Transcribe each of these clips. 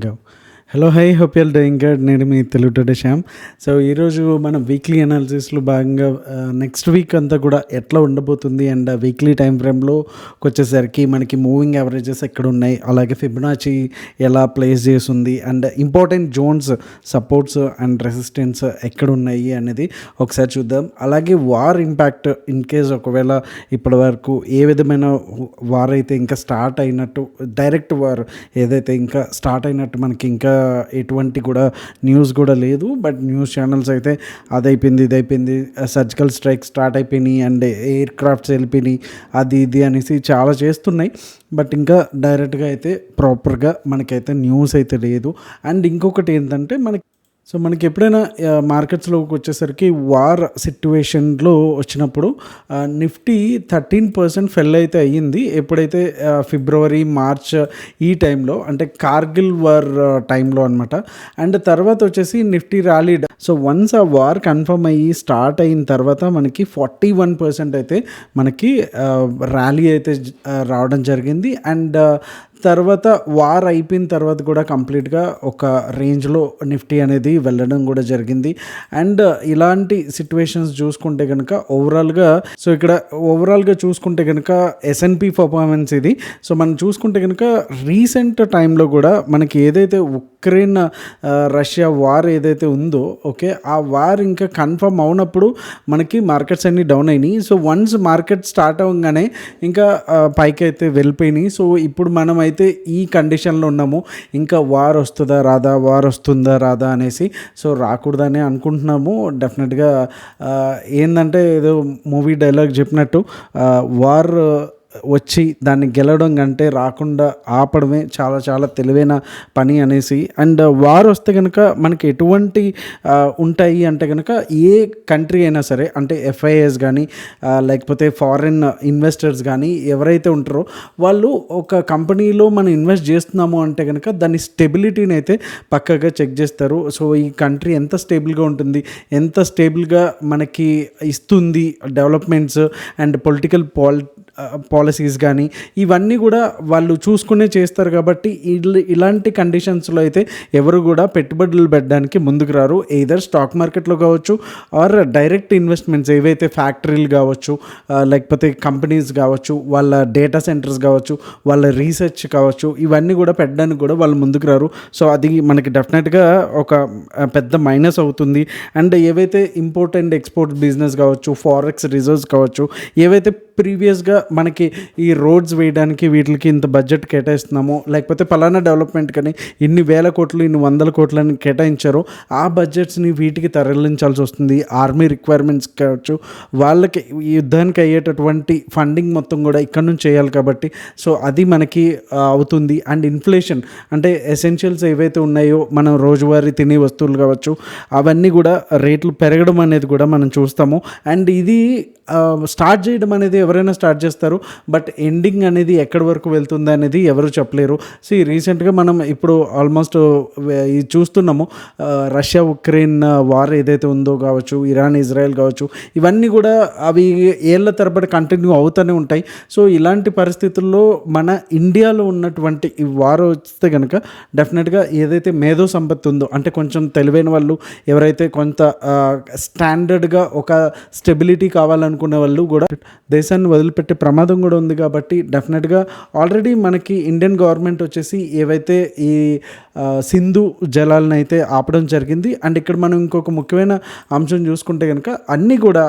Go. Hello hi hope you're doing good. నేను మీ Telugu today Shyam. So ఈరోజు మనం వీక్లీ అనాలిసిస్లో భాగంగా నెక్స్ట్ వీక్ అంతా కూడా ఎట్లా ఉండబోతుంది అండ్ వీక్లీ టైం ఫ్రేమ్లో వచ్చేసరికి మనకి మూవింగ్ యావరేజెస్ ఎక్కడ ఉన్నాయి, అలాగే ఫిబొనాచి ఎలా ప్లేస్ చేస్తుంది and important zones supports and resistance ఎక్కడ ఉన్నాయి అనేది ఒకసారి చూద్దాం. అలాగే వార్ ఇంపాక్ట్ ఇన్ కేస్ ఒకవేళ ఇప్పటి వరకు ఏ విధమైన వార్ అయితే ఇంకా స్టార్ట్ అయినట్టు, డైరెక్ట్ వార్ ఏదైతే ఇంకా స్టార్ట్ అయినట్టు మనకి ఇంకా ఎటువంటి కూడా న్యూస్ కూడా లేదు. బట్ న్యూస్ ఛానల్స్ అయితే అదైపోయింది ఇదైపోయింది, సర్జికల్ స్ట్రైక్ స్టార్ట్ అయిపోయినాయి అండ్ ఎయిర్ క్రాఫ్ట్స్ వెళ్ళిపోయినాయి, అది ఇది అనేసి చాలా చేస్తున్నాయి. బట్ ఇంకా డైరెక్ట్గా అయితే ప్రాపర్గా మనకైతే న్యూస్ అయితే లేదు. అండ్ ఇంకొకటి ఏంటంటే మనకి ఎప్పుడైనా మార్కెట్స్లోకి వచ్చేసరికి వార్ సిట్యువేషన్లో వచ్చినప్పుడు నిఫ్టీ 13% ఫెల్ అయితే అయ్యింది. ఎప్పుడైతే ఫిబ్రవరి మార్చ్ ఈ టైంలో, అంటే కార్గిల్ వార్ టైంలో అనమాట. అండ్ తర్వాత వచ్చేసి నిఫ్టీ ర్యాలీడ్. సో వన్స్ ఆ వార్ కన్ఫర్మ్ అయ్యి స్టార్ట్ అయిన తర్వాత మనకి 41% అయితే మనకి ర్యాలీ అయితే రావడం జరిగింది. అండ్ తర్వాత వార్ అయిపోయిన తర్వాత కూడా కంప్లీట్గా ఒక రేంజ్లో నిఫ్టీ అనేది వెళ్ళడం కూడా జరిగింది. అండ్ ఇలాంటి సిచ్యువేషన్స్ చూసుకుంటే కనుక ఓవరాల్గా చూసుకుంటే కనుక ఎస్ఎన్పి పర్ఫార్మెన్స్ ఇది. సో మనం చూసుకుంటే కనుక రీసెంట్ టైంలో కూడా మనకి ఏదైతే ఉక్రెయిన్ రష్యా వార్ ఏదైతే ఉందో, ఓకే, ఆ వార్ ఇంకా కన్ఫర్మ్ అవునప్పుడు మనకి మార్కెట్స్ అన్నీ డౌన్ అయినాయి. సో వన్స్ మార్కెట్ స్టార్ట్ అవ్వగానే ఇంకా పైకి అయితే వెళ్ళిపోయినాయి. సో ఇప్పుడు మనం అయితే ఈ కండిషన్లో ఉన్నాము, ఇంకా వార్ వస్తుందా రాదా అనేసి. సో రాకూడదని అనుకుంటున్నాము డెఫినెట్గా. ఏంటంటే ఏదో మూవీ డైలాగ్ చెప్పినట్టు వార్ వచ్చి దాన్ని గెలవడం కంటే రాకుండా ఆపడమే చాలా చాలా తెలివైన పని అనేసి. అండ్ వార్ వస్తే కనుక మనకి ఎటువంటి ఉంటాయి అంటే కనుక ఏ కంట్రీ అయినా సరే, అంటే ఎఫ్ఐఎస్ కానీ లేకపోతే ఫారిన్ ఇన్వెస్టర్స్ కానీ ఎవరైతే ఉంటారో వాళ్ళు ఒక కంపెనీలో మనం ఇన్వెస్ట్ చేస్తున్నాము అంటే కనుక దాని స్టెబిలిటీని అయితే పక్కగా చెక్ చేస్తారు. సో ఈ కంట్రీ ఎంత స్టేబుల్గా ఉంటుంది, ఎంత స్టేబుల్గా మనకి ఇస్తుంది డెవలప్మెంట్స్ అండ్ పొలిటికల్ పాలసీస్ కానీ ఇవన్నీ కూడా వాళ్ళు చూసుకునే చేస్తారు. కాబట్టి ఇలాంటి కండిషన్స్లో అయితే ఎవరు కూడా పెట్టుబడులు పెట్టడానికి ముందుకు రారు. ఎయిదర్ స్టాక్ మార్కెట్లో కావచ్చు ఆర్ డైరెక్ట్ ఇన్వెస్ట్మెంట్స్ ఏవైతే ఫ్యాక్టరీలు కావచ్చు, లేకపోతే కంపెనీస్ కావచ్చు, వాళ్ళ డేటా సెంటర్స్ కావచ్చు, వాళ్ళ రీసెర్చ్ కావచ్చు, ఇవన్నీ కూడా పెట్టడానికి కూడా వాళ్ళు ముందుకు రారు. సో అది మనకి డెఫినెట్గా ఒక పెద్ద మైనస్ అవుతుంది. అండ్ ఏవైతే ఇంపోర్ట్ అండ్ ఎక్స్పోర్ట్ బిజినెస్ కావచ్చు, ఫారెక్స్ రిజర్వ్స్ కావచ్చు, ఏవైతే ప్రీవియస్గా మనకి ఈ రోడ్స్ వేయడానికి వీటికి ఇంత బడ్జెట్ కేటాయిస్తున్నాము, లేకపోతే పలానా డెవలప్మెంట్ కానీ ఇన్ని వేల కోట్లు ఇన్ని వందల కోట్లని కేటాయించారో ఆ బడ్జెట్స్ని వీటికి తరలించాల్సి వస్తుంది. ఆర్మీ రిక్వైర్మెంట్స్ కావచ్చు, వాళ్ళకి యుద్ధానికి అయ్యేటటువంటి ఫండింగ్ మొత్తం కూడా ఇక్కడ నుంచి చేయాలి. కాబట్టి సో అది మనకి అవుతుంది. అండ్ ఇన్ఫ్లేషన్ అంటే ఎసెన్షియల్స్ ఏవైతే ఉన్నాయో మనం రోజువారీ తినే వస్తువులు కావచ్చు, అవన్నీ కూడా రేట్లు పెరగడం అనేది కూడా మనం చూస్తాము. అండ్ ఇది స్టార్ట్ చేయడం అనేది ఎవరైనా స్టార్ట్ చేస్తారు, బట్ ఎండింగ్ అనేది ఎక్కడి వరకు వెళ్తుంది అనేది ఎవరు చెప్పలేరు. సో రీసెంట్గా మనం ఇప్పుడు ఆల్మోస్ట్ ఇది చూస్తున్నాము, రష్యా ఉక్రెయిన్ వార్ ఏదైతే ఉందో కావచ్చు, ఇరాన్ ఇజ్రాయెల్ కావచ్చు, ఇవన్నీ కూడా అవి ఏళ్ల తరబడి కంటిన్యూ అవుతూనే ఉంటాయి. సో ఇలాంటి పరిస్థితుల్లో మన ఇండియాలో ఉన్నటువంటి ఈ వార్ వస్తే కనుక డెఫినెట్గా ఏదైతే మేధో సంపత్తి ఉందో, అంటే కొంచెం తెలివైన వాళ్ళు ఎవరైతే కొంత స్టాండర్డ్గా ఒక స్టెబిలిటీ కావాలనుకునే వాళ్ళు కూడా దేశాన్ని వదిలిపెట్టే ప్రమాదం కూడా ఉంది. కాబట్టి డెఫినెట్గా ఆల్రెడీ మనకి ఇండియన్ గవర్నమెంట్ వచ్చేసి ఏవైతే ఈ సింధు జలాలను అయితే ఆపడం జరిగింది. అండ్ ఇక్కడ మనం ఇంకొక ముఖ్యమైన అంశం చూసుకుంటే కనుక అన్నీ కూడా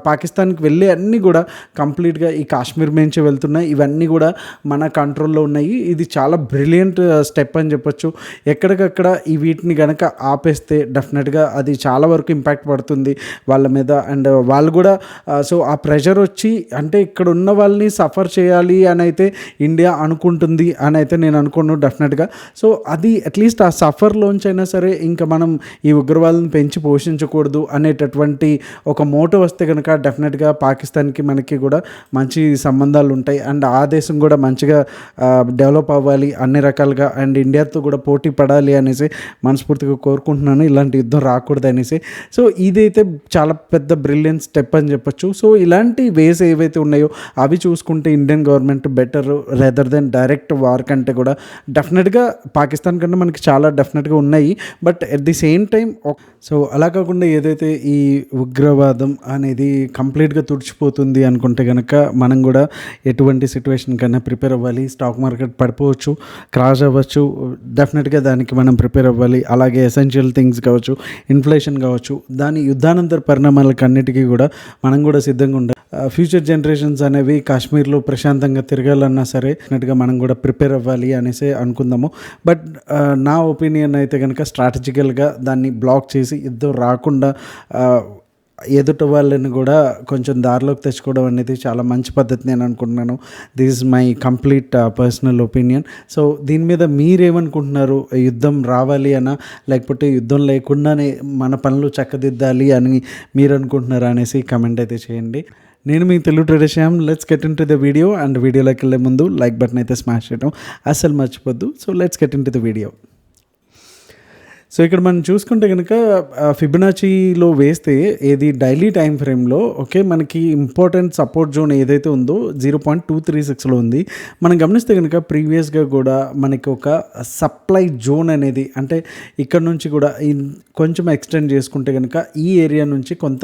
పాకిస్తాన్కి వెళ్ళే అన్నీ కూడా కంప్లీట్గా ఈ కాశ్మీర్ నుంచి వెళ్తున్నాయి. ఇవన్నీ కూడా మన కంట్రోల్లో ఉన్నాయి. ఇది చాలా బ్రిలియంట్ స్టెప్ అని చెప్పొచ్చు. ఎక్కడికక్కడ ఈ వీటిని కనుక ఆపేస్తే డెఫినెట్గా అది చాలా వరకు ఇంపాక్ట్ పడుతుంది వాళ్ళ మీద. అండ్ వాళ్ళు కూడా సో ఆ ప్రెషర్ వచ్చి అంటే ఇక్కడ ఉన్న వాళ్ళని సఫర్ చేయాలి అని అయితే ఇండియా అనుకుంటుంది అని అయితే నేను అనుకోను డెఫినెట్గా. సో అది అట్లీస్ట్ ఆ సఫర్లోంచి అయినా సరే ఇంకా మనం ఈ ఉగ్రవాదులను పెంచి పోషించకూడదు అనేటటువంటి ఒక మోటో వస్తే కనుక డెఫినెట్గా పాకిస్తాన్కి మనకి కూడా మంచి సంబంధాలు ఉంటాయి. అండ్ ఆ దేశం కూడా మంచిగా డెవలప్ అవ్వాలి అన్ని రకాలుగా, అండ్ ఇండియాతో కూడా పోటీ పడాలి అనేసి మనస్ఫూర్తిగా కోరుకుంటున్నాను. ఇలాంటి యుద్ధం రాకూడదు అనేసి. సో ఇదైతే చాలా పెద్ద బ్రిలియంట్ స్టెప్ అని చెప్పొచ్చు. సో ఇలాంటి వేస్ ఏవైతే ఉన్నాయో అవి చూసుకుంటే Indian government better rather then direct war కంటే కూడా డెఫినెట్గా పాకిస్తాన్ కన్నా మనకి చాలా డెఫినెట్గా ఉన్నాయి. But at the same time so అలా కాకుండా ఏదైతే ఈ ఉగ్రవాదం అనేది కంప్లీట్గా తుడిచిపోతుంది అనుకుంటే కనుక మనం కూడా ఎటువంటి సిచ్యువేషన్ కన్నా ప్రిపేర్ అవ్వాలి. స్టాక్ మార్కెట్ పడిపోవచ్చు, క్రాష్ అవ్వచ్చు, డెఫినెట్గా దానికి మనం ప్రిపేర్ అవ్వాలి. అలాగే ఎసెన్షియల్ థింగ్స్ కావచ్చు, ఇన్ఫ్లేషన్ కావచ్చు, దాని యుద్ధానంతర పరిణామాలకు అన్నిటికీ కూడా మనం కూడా సిద్ధంగా ఉండాలి. ఫ్యూచర్ జనరేషన్స్ అనేవి కాశ్మీర్లో ప్రశాంతంగా తిరగాలన్నా సరే డెఫినెట్గా మనం కూడా ప్రిపేర్ అవ్వాలి అనేసి అనుకుందాము. బట్ నా ఒపీనియన్ అయితే కనుక స్ట్రాటజికల్గా దాన్ని బ్లాక్ చేసి యుద్ధం రాకుండా ఎదుటి వాళ్ళని కూడా కొంచెం దారిలోకి తెచ్చుకోవడం అనేది చాలా మంచి పద్ధతి నేను అనుకుంటున్నాను. This is my complete personal opinion. So దీని మీద మీరేమనుకుంటున్నారు? యుద్ధం రావాలి అనా, లేకపోతే యుద్ధం లేకుండానే మన పనులు చక్కదిద్దాలి అని మీరు అనుకుంటున్నారా అనేసి కమెంట్ అయితే చేయండి. నేను మీ Telugu trader Shyam. Let's get into the video. And వీడియోలోకి వెళ్ళే ముందు లైక్ బటన్ అయితే స్మాష్ చేయడం అస్సలు మర్చిపోద్దు. So let's get into the video. So ఇక్కడ మనం చూసుకుంటే కనుక ఫిబొనాచీలో వేస్తే ఏది డైలీ టైం ఫ్రేమ్లో ఓకే మనకి ఇంపార్టెంట్ సపోర్ట్ జోన్ ఏదైతే ఉందో 0.236లో ఉంది. మనం గమనిస్తే కనుక ప్రీవియస్గా కూడా మనకి ఒక సప్లై జోన్ అనేది, అంటే ఇక్కడ నుంచి కూడా కొంచెం ఎక్స్టెండ్ చేసుకుంటే కనుక ఈ ఏరియా నుంచి కొంత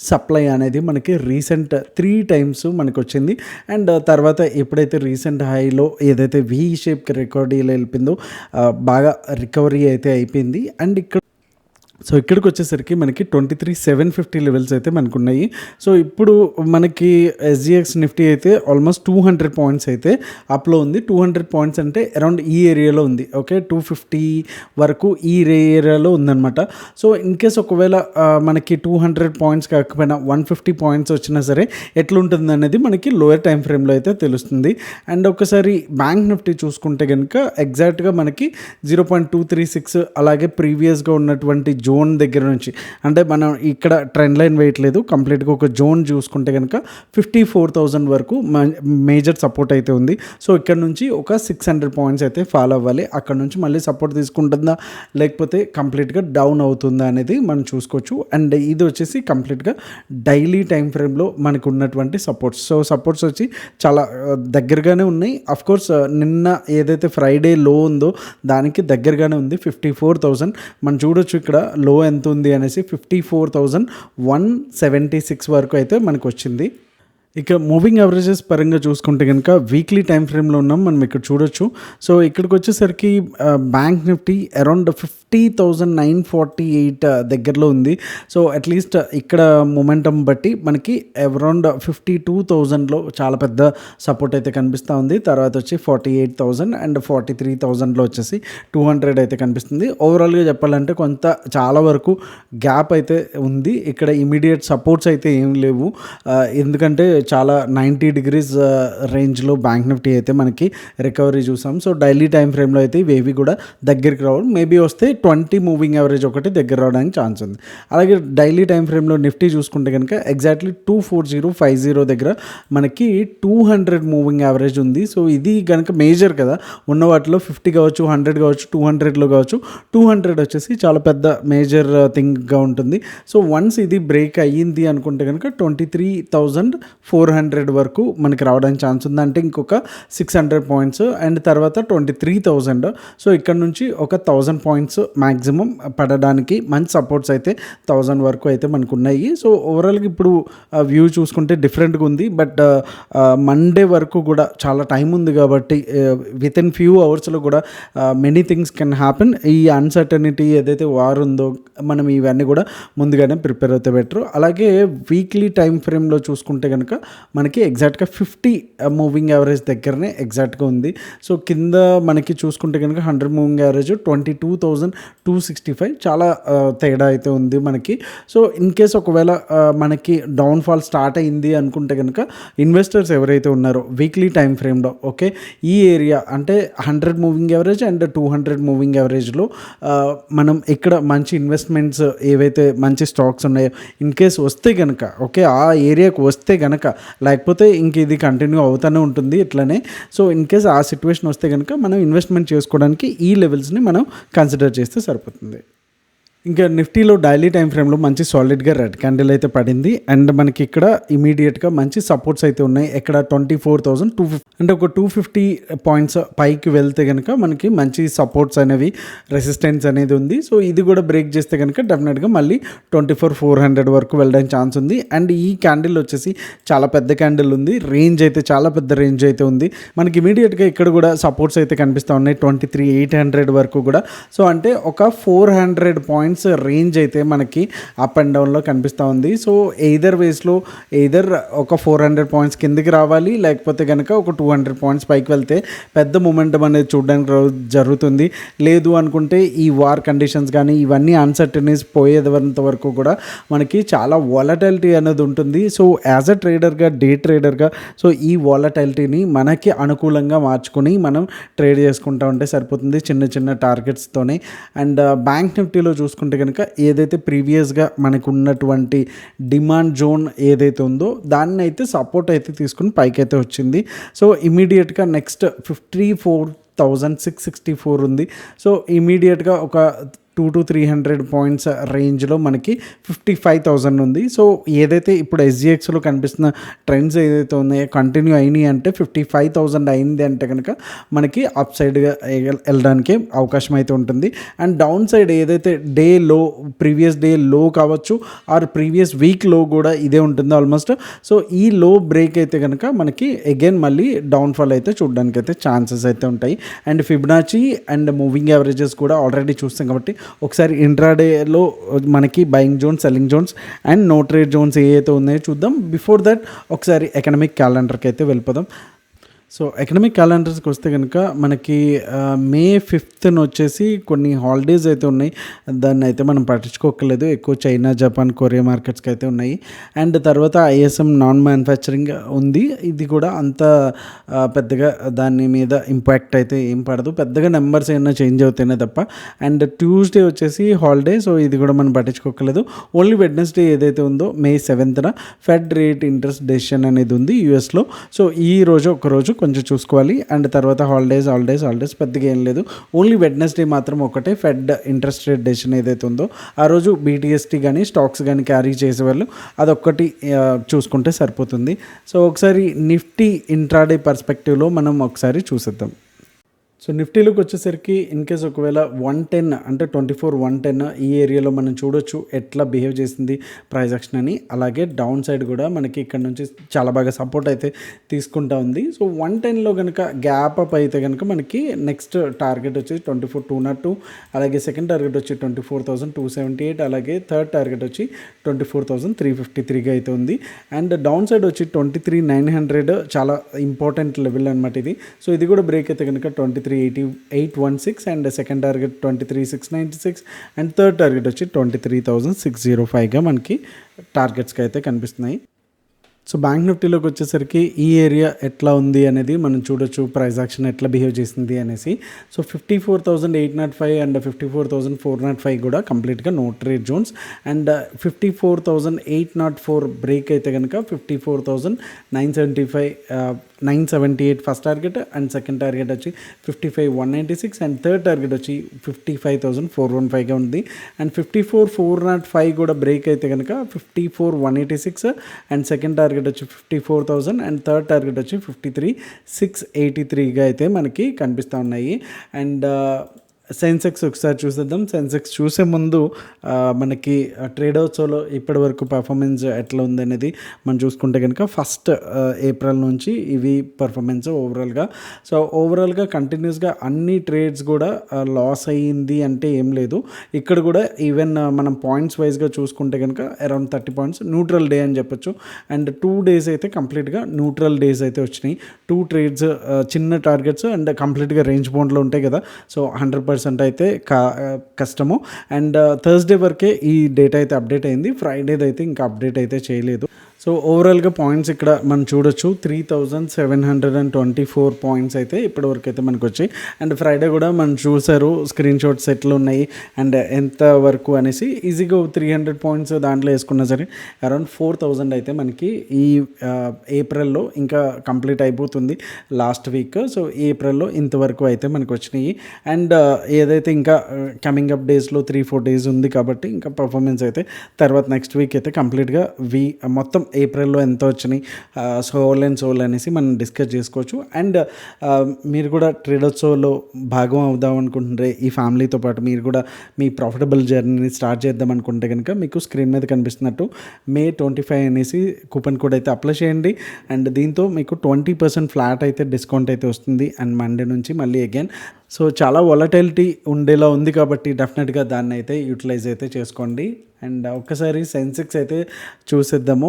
సప్లై అనేది మనకి రీసెంట్ 3 times మనకు వచ్చింది. అండ్ తర్వాత ఎప్పుడైతే రీసెంట్ హైలో ఏదైతే వి షేప్ రికవరీలో వెళ్ళిపోయిందో బాగా రికవరీ అయితే అయిపోయింది. అండ్ ఇక్కడికి వచ్చేసరికి మనకి 23,750 లెవెల్స్ అయితే మనకు ఉన్నాయి. సో ఇప్పుడు మనకి SGX నిఫ్టీ అయితే ఆల్మోస్ట్ 200 పాయింట్స్ అయితే అప్లో ఉంది. 200 పాయింట్స్ అంటే అరౌండ్ ఈ ఏరియాలో ఉంది. ఓకే 250 వరకు ఈ ఏరియాలో ఉందన్నమాట. సో ఇన్ కేస్ ఒకవేళ మనకి 200 పాయింట్స్ కాకపోయినా 150 పాయింట్స్ వచ్చినా సరే ఎట్లుంటుంది అనేది మనకి లోయర్ టైం ఫ్రేమ్లో అయితే తెలుస్తుంది. అండ్ ఒకసారి బ్యాంక్ నిఫ్టీ చూసుకుంటే కనుక ఎగ్జాక్ట్గా మనకి 0.236 అలాగే ప్రీవియస్గా ఉన్నటువంటి జోన్ దగ్గర నుంచి, అంటే మనం ఇక్కడ ట్రెండ్ లైన్ వేయట్లేదు, కంప్లీట్గా ఒక జోన్ చూసుకుంటే కనుక 54,000 వరకు మేజర్ సపోర్ట్ అయితే ఉంది. సో ఇక్కడ నుంచి ఒక 600 పాయింట్స్ అయితే ఫాలో అవ్వాలి. అక్కడ నుంచి మళ్ళీ సపోర్ట్ తీసుకుంటుందా లేకపోతే కంప్లీట్గా డౌన్ అవుతుందా అనేది మనం చూసుకోవచ్చు. అండ్ ఇది వచ్చేసి కంప్లీట్గా డైలీ టైం ఫ్రేమ్లో మనకు ఉన్నటువంటి సపోర్ట్స్. సో సపోర్ట్స్ వచ్చి చాలా దగ్గరగానే ఉన్నాయి. అఫ్కోర్స్ నిన్న ఏదైతే ఫ్రైడే లో ఉందో దానికి దగ్గరగానే ఉంది 54,000. మనం చూడొచ్చు ఇక్కడ లో ఎంత ఉంది అనేసి 54,176 వరకు అయితే మనకు వచ్చింది. ఇక మూవింగ్ యావరేజెస్ పరంగా చూసుకుంటే కనుక వీక్లీ టైం ఫ్రేమ్లో ఉన్నాం మనం ఇక్కడ చూడొచ్చు. సో ఇక్కడికి వచ్చేసరికి బ్యాంక్ నిఫ్టీ అరౌండ్ 50,948 దగ్గరలో ఉంది. సో అట్లీస్ట్ ఇక్కడ మొమెంటం బట్టి మనకి అరౌండ్ 52,000లో చాలా పెద్ద సపోర్ట్ అయితే కనిపిస్తూ ఉంది. తర్వాత వచ్చి 48,000 అండ్ 43,000లో వచ్చేసి 200 అయితే కనిపిస్తుంది. ఓవరాల్గా చెప్పాలంటే చాలా వరకు గ్యాప్ అయితే ఉంది. ఇక్కడ ఇమీడియట్ సపోర్ట్స్ అయితే ఏం లేవు, ఎందుకంటే చాలా 90 degrees రేంజ్లో బ్యాంక్ నిఫ్టీ అయితే మనకి రికవరీ చూసాం. సో డైలీ టైం ఫ్రేమ్లో అయితే ఇవేవి కూడా దగ్గరికి రావు. మేబీ వస్తే 20 మూవింగ్ యావరేజ్ ఒకటి దగ్గర రావడానికి ఛాన్స్ ఉంది. అలాగే డైలీ టైం ఫ్రేమ్లో నిఫ్టీ చూసుకుంటే కనుక ఎగ్జాక్ట్లీ 24050 దగ్గర మనకి 200 మూవింగ్ యావరేజ్ ఉంది. సో ఇది కనుక మేజర్ కదా, ఉన్న వాటిలో 50 కావచ్చు, 100 కావచ్చు, 200లో కావచ్చు. 200 వచ్చేసి చాలా పెద్ద మేజర్ థింగ్గా ఉంటుంది. సో వన్స్ ఇది బ్రేక్ అయ్యింది అనుకుంటే కనుక 23,400 వరకు మనకి రావడానికి ఛాన్స్ ఉంది. అంటే ఇంకొక 600 పాయింట్స్ అండ్ తర్వాత 23,000. సో ఇక్కడ నుంచి ఒక 1000 పాయింట్స్ మ్యాక్సిమం పడడానికి మంచి సపోర్ట్స్ అయితే 1000 వరకు అయితే మనకు ఉన్నాయి. సో ఓవరాల్గా ఇప్పుడు వ్యూ చూసుకుంటే డిఫరెంట్గా ఉంది. బట్ మండే వరకు కూడా చాలా టైం ఉంది కాబట్టి విత్ ఇన్ ఫ్యూ అవర్స్లో కూడా మెనీ థింగ్స్ కెన్ హ్యాపెన్. ఈ అన్సర్టనిటీ ఏదైతే వార్ ఉందో మనం ఇవన్నీ కూడా ముందుగానే ప్రిపేర్ అయితే బెటర్. అలాగే వీక్లీ టైం ఫ్రేమ్లో చూసుకుంటే కనుక మనకి ఎగ్జాక్ట్గా 50 మూవింగ్ యావరేజ్ దగ్గరనే ఎగ్జాక్ట్గా ఉంది. సో కింద మనకి చూసుకుంటే కనుక 100 మూవింగ్ యావరేజ్ 22,265 చాలా తేడా అయితే ఉంది మనకి. సో ఇన్ కేస్ ఒకవేళ మనకి డౌన్ఫాల్ స్టార్ట్ అయింది అనుకుంటే కనుక ఇన్వెస్టర్స్ ఎవరైతే ఉన్నారో వీక్లీ టైం ఫ్రేమ్లో ఓకే ఈ ఏరియా అంటే 100 మూవింగ్ యావరేజ్ అండ్ 200 మూవింగ్ యావరేజ్లో మనం ఇక్కడ మంచి ఇన్వెస్ట్మెంట్స్ ఏవైతే మంచి స్టాక్స్ ఉన్నాయో ఇన్ కేస్ వస్తే కనుక ఓకే ఆ ఏరియాకు వస్తే కనుక, లేకపోతే ఇంక ఇది కంటిన్యూ అవుతూనే ఉంటుంది ఇట్లనే. సో ఇన్ కేస్ ఆ సిచ్యువేషన్ వస్తే కనుక మనం ఇన్వెస్ట్మెంట్ చేసుకోవడానికి ఈ లెవెల్స్ని మనం కన్సిడర్ చేస్తే సరిపోతుంది. ఇంకా నిఫ్టీలో డైలీ టైం ఫ్రేమ్లో మంచి సాలిడ్గా రెడ్ క్యాండిల్ అయితే పడింది. అండ్ మనకి ఇక్కడ ఇమీడియట్గా మంచి సపోర్ట్స్ అయితే ఉన్నాయి. ఇక్కడ 24,250 అంటే ఒక 250 పాయింట్స్ పైకి వెళ్తే కనుక మనకి మంచి సపోర్ట్స్ అనేవి రెసిస్టెన్స్ అనేది ఉంది. సో ఇది కూడా బ్రేక్ చేస్తే కనుక డెఫినెట్గా మళ్ళీ 24,400 వరకు వెళ్ళడానికి ఛాన్స్ ఉంది. అండ్ ఈ క్యాండిల్ వచ్చేసి చాలా పెద్ద క్యాండిల్ ఉంది, రేంజ్ అయితే చాలా పెద్ద రేంజ్ అయితే ఉంది. మనకి ఇమీడియట్గా ఇక్కడ కూడా సపోర్ట్స్ అయితే కనిపిస్తూ ఉన్నాయి 23,800 వరకు కూడా. సో అంటే ఒక 400 పాయింట్స్ రేంజ్ అయితే మనకి అప్ అండ్ డౌన్లో కనిపిస్తూ ఉంది. సో ఎయిదర్ వేస్లో ఒక 400 పాయింట్స్ కిందకి రావాలి, లేకపోతే కనుక ఒక 200 పాయింట్స్ పైకి వెళ్తే పెద్ద మూమెంటం అనేది చూడడానికి జరుగుతుంది. లేదు అనుకుంటే ఈ వార్ కండిషన్స్ కానీ ఇవన్నీ అన్సర్టనిటీస్ పోయేంత వరకు కూడా మనకి చాలా వాలటిలిటీ అనేది ఉంటుంది. సో యాజ్ అ ట్రేడర్గా, డే ట్రేడర్గా సో ఈ వాలటిలిటీని మనకి అనుకూలంగా మార్చుకొని మనం ట్రేడ్ చేసుకుంటూ ఉంటే సరిపోతుంది చిన్న చిన్న టార్గెట్స్తోనే. అండ్ బ్యాంక్ నిఫ్టీలో చూసుకుంటే కనుక ఏదైతే ప్రీవియస్గా మనకు ఉన్నటువంటి డిమాండ్ జోన్ ఏదైతే ఉందో దాన్ని అయితే సపోర్ట్ అయితే తీసుకుని పైకి అయితే వచ్చింది. సో ఇమీడియట్గా నెక్స్ట్ 54,664 ఉంది. సో ఇమీడియట్గా ఒక 200 to 300 పాయింట్స్ రేంజ్లో మనకి 55,000 ఉంది. సో ఏదైతే ఇప్పుడు SGXలో కనిపిస్తున్న ట్రెండ్స్ ఏదైతే ఉన్నాయో కంటిన్యూ అయినాయి అంటే 55,000 అయింది అంటే కనుక మనకి అప్ సైడ్గా వెళ్ళడానికి అవకాశం అయితే ఉంటుంది. అండ్ డౌన్ సైడ్ ఏదైతే డే లో, ప్రీవియస్ డే లో కావచ్చు ఆర్ ప్రీవియస్ వీక్ లో కూడా ఇదే ఉంటుంది ఆల్మోస్ట్. సో ఈ లో బ్రేక్ అయితే కనుక మనకి అగైన్ మళ్ళీ డౌన్ఫాల్ అయితే చూడడానికి అయితే ఛాన్సెస్ అయితే ఉంటాయి. And Fibonacci and moving averages కూడా ఆల్రెడీ చూస్తాం కాబట్టి ఒకసారి ఇంట్రాడేలో మనకి buying zones, selling zones and no trade zones ఏవైతే ఉన్నాయో చూద్దాం. బిఫోర్ దట్ ఒకసారి ఎకనామిక్ క్యాలెండర్కి అయితే వెళ్ళిపోదాం. సో ఎకనామిక్ క్యాలెండర్స్కి వస్తే కనుక మనకి May 5th వచ్చేసి కొన్ని హాలిడేస్ అయితే ఉన్నాయి. దాన్ని అయితే మనం పట్టించుకోకలేదు, ఎక్కువ చైనా, జపాన్, కొరియా మార్కెట్స్కి అయితే ఉన్నాయి. అండ్ తర్వాత ISM నాన్ మ్యానుఫ్యాక్చరింగ్ ఉంది. ఇది కూడా అంత పెద్దగా దాని మీద ఇంపాక్ట్ అయితే ఏం పడదు, పెద్దగా నెంబర్స్ ఏమైనా చేంజ్ అవుతాయినా తప్ప. అండ్ ట్యూస్డే వచ్చేసి హాలిడే, సో ఇది కూడా మనం పట్టించుకోకలేదు. ఓన్లీ వెడ్నెస్డే ఏదైతే ఉందో May 7th fed rate interest decision అనేది ఉంది యూఎస్లో. సో ఈ రోజు ఒకరోజు కొంచెం చూసుకోవాలి. అండ్ తర్వాత హాలిడేస్ పెద్దగా ఏం లేదు. ఓన్లీ వెడ్నెస్డే మాత్రం ఒకటే ఫెడ్ ఇంట్రెస్ట్ రేట్ డెసిషన్ ఏదైతే ఉందో ఆ రోజు BTST కానీ స్టాక్స్ కానీ క్యారీ చేసేవాళ్ళు అదొక్కటి చూసుకుంటే సరిపోతుంది. సో ఒకసారి నిఫ్టీ ఇంట్రాడే పర్స్పెక్టివ్లో మనం ఒకసారి చూసేద్దాం. సో నిఫ్టీలోకి వచ్చేసరికి ఇన్ కేస్ ఒకవేళ 110 అంటే 24,110 ఈ ఏరియాలో మనం చూడొచ్చు ఎట్లా బిహేవ్ చేసింది ప్రైస్ యాక్షన్ అని. అలాగే డౌన్ సైడ్ కూడా మనకి ఇక్కడ నుంచి చాలా బాగా సపోర్ట్ అయితే తీసుకుంటా ఉంది. సో 110లో కనుక గ్యాప్ అప్ అయితే కనుక మనకి నెక్స్ట్ టార్గెట్ వచ్చి 24,202, అలాగే సెకండ్ టార్గెట్ వచ్చి 24,278, అలాగే థర్డ్ టార్గెట్ వచ్చి 24,353గా అయితే ఉంది. అండ్ డౌన్ సైడ్ వచ్చి 23,900 చాలా ఇంపార్టెంట్ లెవెల్ అనమాట ఇది. సో ఇది కూడా బ్రేక్ అయితే కనుక 23,816 and second target 23,696 and third target వచ్చి 23,605గా మనకి టార్గెట్స్కి అయితే కనిపిస్తున్నాయి. సో బ్యాంక్ నిఫ్టీలోకి వచ్చేసరికి ఈ ఏరియా ఎట్లా ఉంది అనేది మనం చూడొచ్చు, ప్రైస్ యాక్షన్ ఎట్లా బిహేవ్ చేసింది అనేసి. సో 54,805 అండ్ 54,405 కూడా కంప్లీట్గా no trade zones. And 54,804 break అయితే కనుక 54,978 first target and second target వచ్చి 55,196 అండ్ థర్డ్ టార్గెట్ వచ్చి 55,415గా ఉంది. అండ్ 54,405 కూడా బ్రేక్ అయితే కనుక 54,186 అండ్ సెకండ్ టార్గెట్ వచ్చి 54,000 అండ్ థర్డ్ టార్గెట్ వచ్చి 53,683గా అయితే మనకి కనిపిస్తూ ఉన్నాయి. అండ్ సెన్సెక్స్ ఒకసారి చూసేద్దాం. సెన్సెక్స్ చూసే ముందు మనకి ట్రేడ్ హౌస్లో ఇప్పటి వరకు పర్ఫార్మెన్స్ ఎట్లా ఉంది అనేది మనం చూసుకుంటే కనుక ఫస్ట్ ఏప్రిల్ నుంచి ఇవి పర్ఫార్మెన్స్ ఓవరాల్గా. సో ఓవరాల్గా కంటిన్యూస్గా అన్ని ట్రేడ్స్ కూడా లాస్ అయ్యింది అంటే ఏం లేదు. ఇక్కడ కూడా ఈవెన్ మనం పాయింట్స్ వైజ్గా చూసుకుంటే కనుక అరౌండ్ 30 పాయింట్స్ న్యూట్రల్ డే అని చెప్పొచ్చు. అండ్ 2 days అయితే కంప్లీట్గా న్యూట్రల్ డేస్ అయితే వచ్చినాయి. 2 trades చిన్న టార్గెట్స్ అండ్ కంప్లీట్గా రేంజ్ బౌండ్లో ఉంటాయి కదా, సో 100% అయితే కష్టము. అండ్ థర్స్డే వరకే ఈ డేటా అయితే అప్డేట్ అయింది, ఫ్రైడేది అయితే ఇంకా అప్డేట్ అయితే చేయలేదు. సో ఓవరాల్గా పాయింట్స్ ఇక్కడ మనం చూడొచ్చు 3724 పాయింట్స్ అయితే ఇప్పటివరకు అయితే మనకు వచ్చాయి. అండ్ ఫ్రైడే కూడా మనం చూసారు స్క్రీన్ షాట్స్ ఎట్లా ఉన్నాయి అండ్ ఎంత వరకు అనేసి ఈజీగా 300 పాయింట్స్ దాంట్లో వేసుకున్నా సరే అరౌండ్ 4000 అయితే మనకి ఈ ఏప్రిల్లో ఇంకా కంప్లీట్ అయిపోతుంది లాస్ట్ వీక్. సో ఏప్రిల్లో ఇంతవరకు అయితే మనకు వచ్చినాయి. అండ్ ఏదైతే ఇంకా కమింగ్ అప్ డేస్లో 3-4 డేస్ ఉంది కాబట్టి ఇంకా పర్ఫార్మెన్స్ అయితే తర్వాత నెక్స్ట్ వీక్ అయితే కంప్లీట్గా మొత్తం ఏప్రిల్లో ఎంత వచ్చినాయి సోల్ అనేసి మనం డిస్కస్ చేసుకోవచ్చు. అండ్ మీరు కూడా ట్రేడర్స్ షోలో భాగం అవుదాం అనుకుంటుంటే ఈ ఫ్యామిలీతో పాటు మీరు కూడా మీ ప్రాఫిటబుల్ జర్నీని స్టార్ట్ చేద్దాం అనుకుంటే కనుక మీకు స్క్రీన్ మీద కనిపిస్తున్నట్టు May 25 అనేసి కూపన్ కోడ్ అయితే అప్లై చేయండి. అండ్ దీంతో మీకు 20% ఫ్లాట్ అయితే డిస్కౌంట్ అయితే వస్తుంది. అండ్ మండే నుంచి మళ్ళీ అగైన్ సో చాలా వొలటిలిటీ ఉండేలా ఉంది కాబట్టి డెఫినెట్గా దాన్ని అయితే యూటిలైజ్ అయితే చేసుకోండి. అండ్ ఒక్కసారి సెన్సెక్స్ అయితే చూసేద్దాము.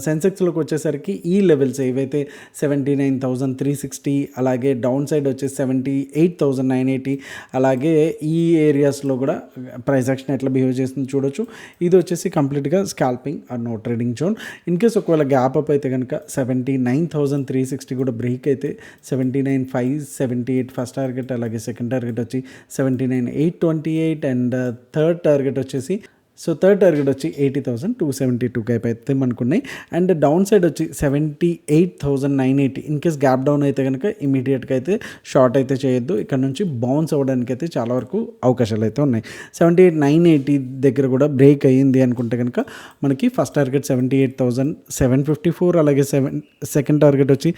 సెన్సెక్స్లోకి వచ్చేసరికి ఈ లెవెల్స్ ఏవైతే 79,360 అలాగే డౌన్ సైడ్ వచ్చేసి 78,980 అలాగే ఈ ఏరియాస్లో కూడా ప్రైస్ యాక్షన్ ఎట్లా బిహేవ్ చేస్తుందో చూడొచ్చు. ఇది వచ్చేసి కంప్లీట్గా scalping or no trading zone. In case ఒకవేళ గ్యాప్ అప్ అయితే కనుక 79,360 కూడా బ్రేక్ అయితే 79,578 ఫస్ట్ టార్గెట్ అలాగే సెకండ్ టార్గెట్ వచ్చి 79,828 అండ్ థర్డ్ టార్గెట్ వచ్చేసి థర్డ్ టార్గెట్ వచ్చి 80,272 గైప్ అయితే మనకున్నాయి. అండ్ డౌన్ సైడ్ వచ్చి 78,980. ఇన్ కేస్ గ్యాప్ డౌన్ అయితే కనుక ఇమీడియట్గా అయితే షార్ట్ అయితే చేయొద్దు. ఇక్కడ నుంచి బౌన్స్ అవ్వడానికి అయితే చాలా వరకు అవకాశాలు అయితే ఉన్నాయి. 78,980 దగ్గర కూడా బ్రేక్ అయ్యింది అనుకుంటే కనుక మనకి ఫస్ట్ టార్గెట్ 78,754 అలాగే సెకండ్ టార్గెట్ వచ్చి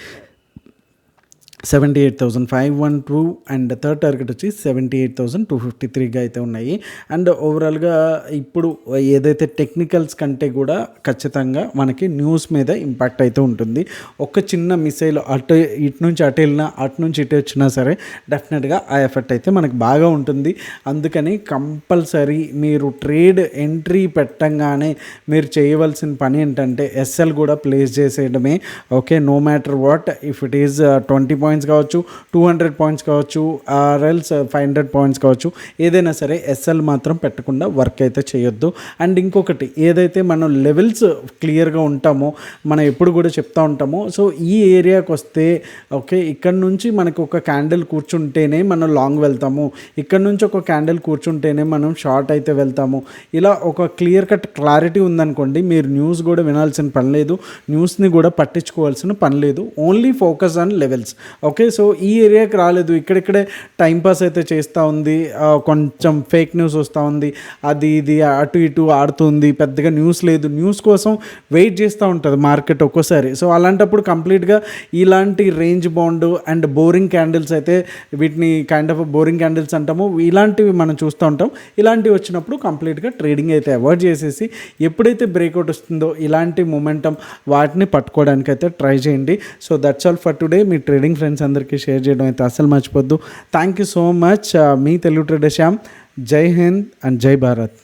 78,512 అండ్ థర్డ్ టార్గెట్ వచ్చి 78,253గా అయితే ఉన్నాయి. అండ్ ఓవరాల్గా ఇప్పుడు ఏదైతే టెక్నికల్స్ కంటే కూడా ఖచ్చితంగా మనకి న్యూస్ మీద ఇంపాక్ట్ అయితే ఉంటుంది. ఒక చిన్న మిసైల్ ఇటు నుంచి అటు వెళ్ళినా అటు నుంచి ఇటు వచ్చినా సరే డెఫినెట్గా ఆ ఎఫెక్ట్ అయితే మనకు బాగా ఉంటుంది. అందుకని కంపల్సరీ మీరు ట్రేడ్ ఎంట్రీ పెట్టంగానే మీరు చేయవలసిన పని ఏంటంటే ఎస్ఎల్ కూడా ప్లేస్ చేసేయడమే. Okay, no matter what if it is 20 points కావచ్చు 200 పాయింట్స్ కావచ్చు ఆర్ఎల్స్ 500 పాయింట్స్ కావచ్చు ఏదైనా సరే ఎస్ఎల్ మాత్రం పెట్టకుండా వర్క్ అయితే చేయొద్దు. అండ్ ఇంకొకటి ఏదైతే మనం లెవెల్స్ క్లియర్గా ఉంటామో మనం ఎప్పుడు కూడా చెప్తా ఉంటామో సో ఈ ఏరియాకి వస్తే ఓకే ఇక్కడ నుంచి మనకు ఒక క్యాండిల్ కూర్చుంటేనే మనం లాంగ్ వెళ్తాము, ఇక్కడ నుంచి ఒక క్యాండిల్ కూర్చుంటేనే మనం షార్ట్ అయితే వెళ్తాము. ఇలా ఒక క్లియర్ కట్ క్లారిటీ ఉందనుకోండి మీరు న్యూస్ కూడా వినాల్సిన పని లేదు, న్యూస్ని కూడా పట్టించుకోవాల్సిన పని లేదు, only focus on levels. Okay, so ఈ ఏరియాకి రాలేదు ఇక్కడిక్కడే టైంపాస్ అయితే చేస్తూ ఉంది, కొంచెం ఫేక్ న్యూస్ వస్తూ ఉంది, అది ఇది అటు ఇటు ఆడుతుంది, పెద్దగా న్యూస్ లేదు, న్యూస్ కోసం వెయిట్ చేస్తూ ఉంటుంది మార్కెట్ ఒక్కోసారి. సో అలాంటప్పుడు కంప్లీట్గా ఇలాంటి range bound and boring candles అయితే వీటిని కైండ్ ఆఫ్ బోరింగ్ క్యాండిల్స్ అంటాము, ఇలాంటివి మనం చూస్తూ ఉంటాం. ఇలాంటివి వచ్చినప్పుడు కంప్లీట్గా ట్రేడింగ్ అయితే అవాయిడ్ చేసేసి ఎప్పుడైతే బ్రేక్అవుట్ వస్తుందో ఇలాంటి మొమెంటం వాటిని పట్టుకోవడానికి అయితే ట్రై చేయండి. So that's all for today. మీ ట్రేడింగ్ ఫ్రెండ్స్ అందరికీ షేర్ చేయడం అయితే అస్సలు మర్చిపోద్దు. Thank you so much. మీ తెలుగు ట్రేడర్ శ్యామ్. జై హింద్ అండ్ జై భారత్.